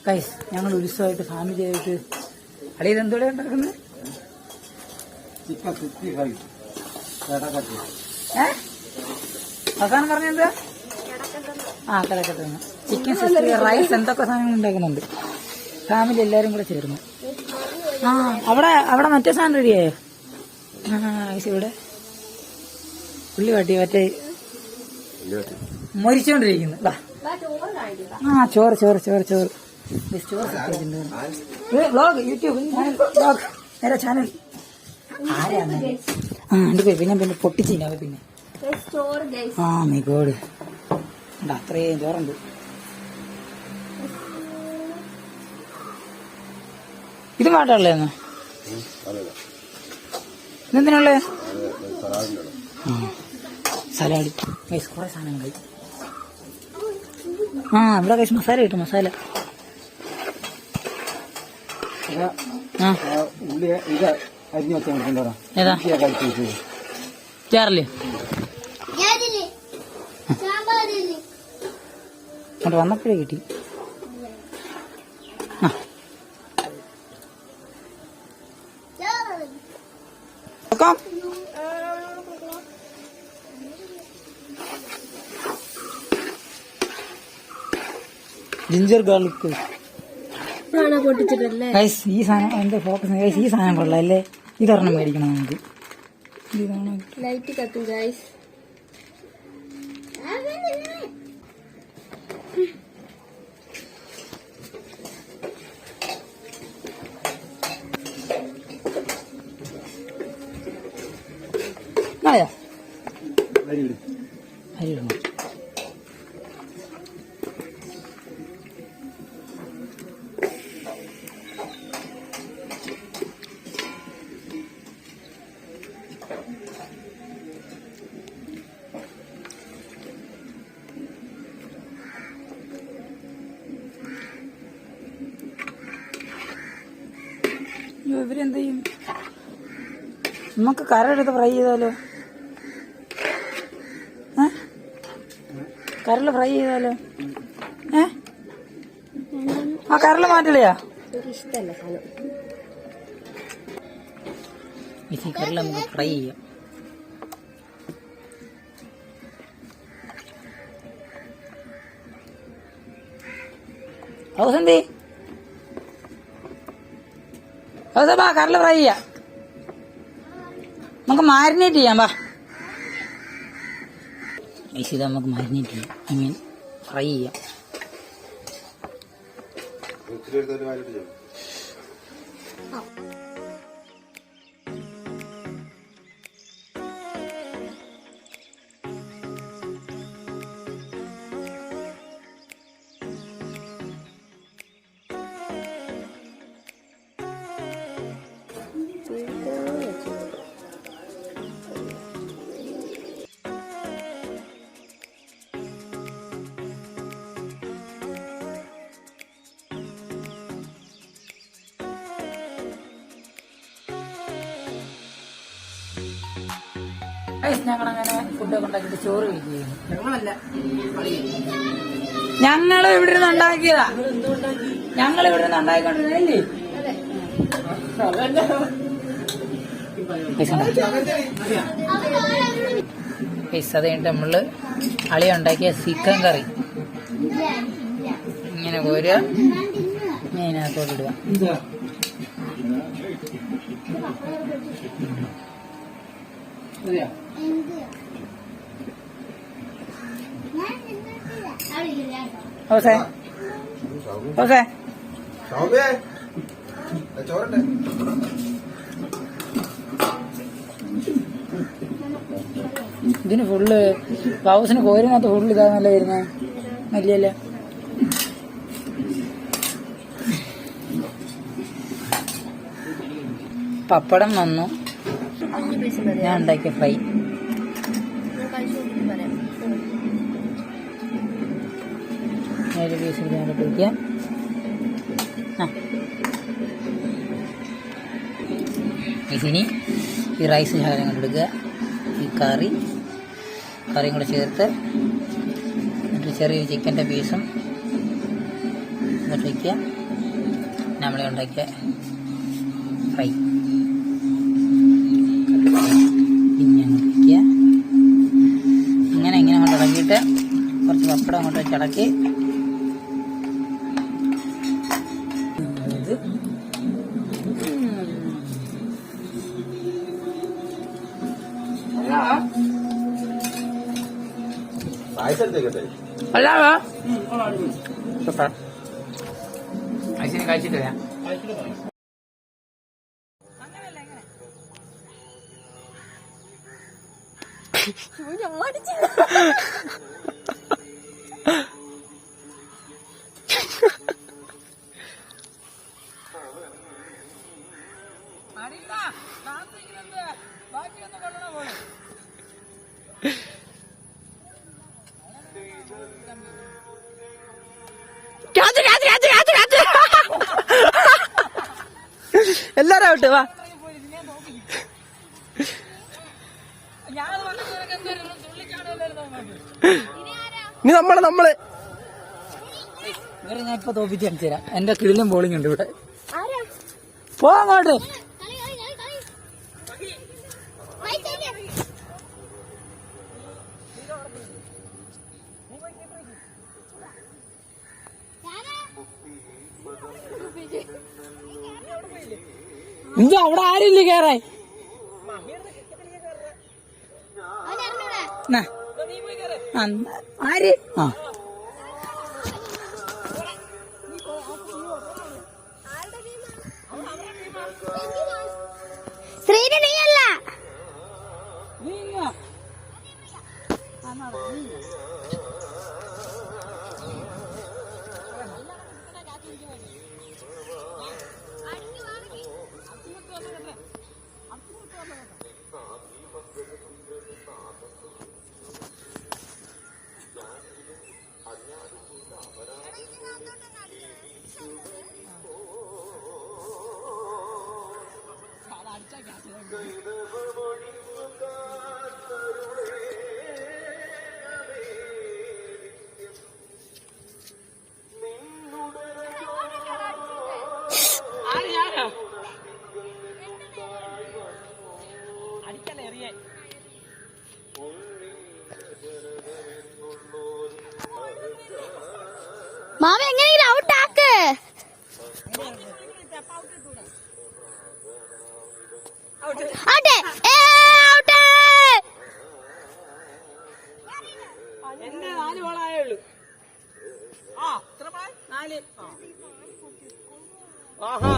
Guys ഞങ്ങൾ ഉത്സവമായിട്ട് family ആയിട്ട് അളിയത് എന്തോടെ ഉണ്ടാക്കുന്നത്? അവസാനം പറഞ്ഞെന്താ? കിടക്കട്ടെന്ന് ചിക്കൻ സിക്സ്റ്റി റൈസ് എന്തൊക്കെ സാധനങ്ങൾ ഉണ്ടാക്കുന്നുണ്ട്. ഫാമിലി എല്ലാരും കൂടെ ചേർന്നു. അവിടെ മറ്റേ സാധനം റെഡിയായോ? ഇവിടെ ഉള്ളി വാട്ടി മറ്റേ മരിച്ചോണ്ടിരിക്കുന്നു. ചോറ് ചോറ് ചോറ് ചോറ് വ്ളോഗ് യൂട്യൂബ് വ്ളോഗ് നേരെ ചാനൽ ആരാണ്? എന്റെ പേര് പിന്നെ പൊട്ടിച്ചില്ല പിന്നെ മൈ ഗോഡ് അത്രയും ചോറുണ്ട്. ഇത് പാട്ടുള്ളതെന്നോ? ഇതെന്തിനുള്ളേ? സലാഡ് കൈസ് കുറെ സാധനങ്ങൾ. ഇവിടെ കൈസ് മസാല കിട്ടും. മസാല ഏതാ ചാറില് അങ്ങോട്ട് വന്നപ്പോഴേ കിട്ടി. ജിഞ്ചർ ഗാർലിക് പൊട്ടിച്ചിട്ടല്ലേ ഈ സാധനം എന്റെ ഫോക്കസ്. ഈ സാധനം കൊള്ളാല്ലേ? ഇതൊരെണ്ണം മേടിക്കണം നമുക്ക്. ലൈറ്റ് കത്തും ഗൈസ്. അരി ഇടണം. ഇവരെന്ത് ചെയ്യും? നമുക്ക് കരടെടുത്ത് ഫ്രൈ ചെയ്താലോ? കരള് ഫ്രൈ ചെയ്താലോ? കരള് മാറ്റില്ലയാ? ഈ കരള് നമുക്ക് ഫ്രൈ ചെയ്യാം. ഹൗസന്തി കരള് ഫ്രൈ ചെയ്യാം. നമുക്ക് മാരിനേറ്റ് ചെയ്യാം. ഇത് നമുക്ക് മാരിനേറ്റ് ചെയ്യാം. ഐ മീൻ ഫ്രൈ ചെയ്യാം. ഞങ്ങളങ്ങനെ ഫുഡൊക്കെ ഉണ്ടാക്കിയിട്ട് ചോറ് കഴിക്കുകയാണ്. ഞങ്ങള് ഇവിടെ നിന്ന് ഉണ്ടാക്കിയതാ. ഞങ്ങൾ ഇവിടെ നിന്ന് ഉണ്ടാക്കിക്കൊണ്ടിരുന്നല്ലേ? അത് കഴിഞ്ഞിട്ട് നമ്മള് അളി ഉണ്ടാക്കിയ ചിക്കൻ കറി ഇങ്ങനെ കോരുക, ഇതിനകത്തോട്ട് ഇടുക. ഇതിന് ഫുള്ള് ഹൗസിന് കോരിനകത്ത് ഫുള്ള് ഇതാന്നല്ലേ വരുന്നേ? മല്ലിയല്ല. പപ്പടം വന്നു. ഞാൻ ഉണ്ടാക്കിയ ഫ്രൈ. ഒരു പീസ് ഞാൻ പിടിക്കാം. ഇതിനി ഈ റൈസ് ഞാൻ എടുക്കുക. ഈ കറിയും കൂടെ ചേർത്ത് എന്നിട്ട് ചെറിയൊരു ചിക്കൻ്റെ പീസും എന്നിട്ട് വയ്ക്കുക. നമ്മൾ ഉണ്ടാക്കിയ ഫ്രൈ പിന്നെ വയ്ക്കുക. ഇങ്ങനെ കൊണ്ട് ഇളക്കിയിട്ട് കുറച്ച് പപ്പടം കൊണ്ട് വെച്ചിളക്കി അല്ലാതെ സൂപ്പർ. ഐസിനെ കഴിച്ചിട്ട് വരാം. എല്ലാരും ആവട്ടെ വാ. നീ നമ്മള് ഞാൻ ഇപ്പൊ തോപ്പിച്ച് കാണിച്ചു തരാം. എന്റെ കിടിലും ബോളിംഗ് ഉണ്ട് ഇവിടെ. പോ അങ്ങോട്ട്. ഇഞ്ചി അവിടെ ആരില്ല കേറാൻ. ആര് ആ ശ്രീനെ നീയല്ല. മാമ എങ്ങനെയെങ്കിലും ഔട്ടാക്ക്. എന്റെ 4 ബോളായുള്ളൂ. ആ 4. ആഹാ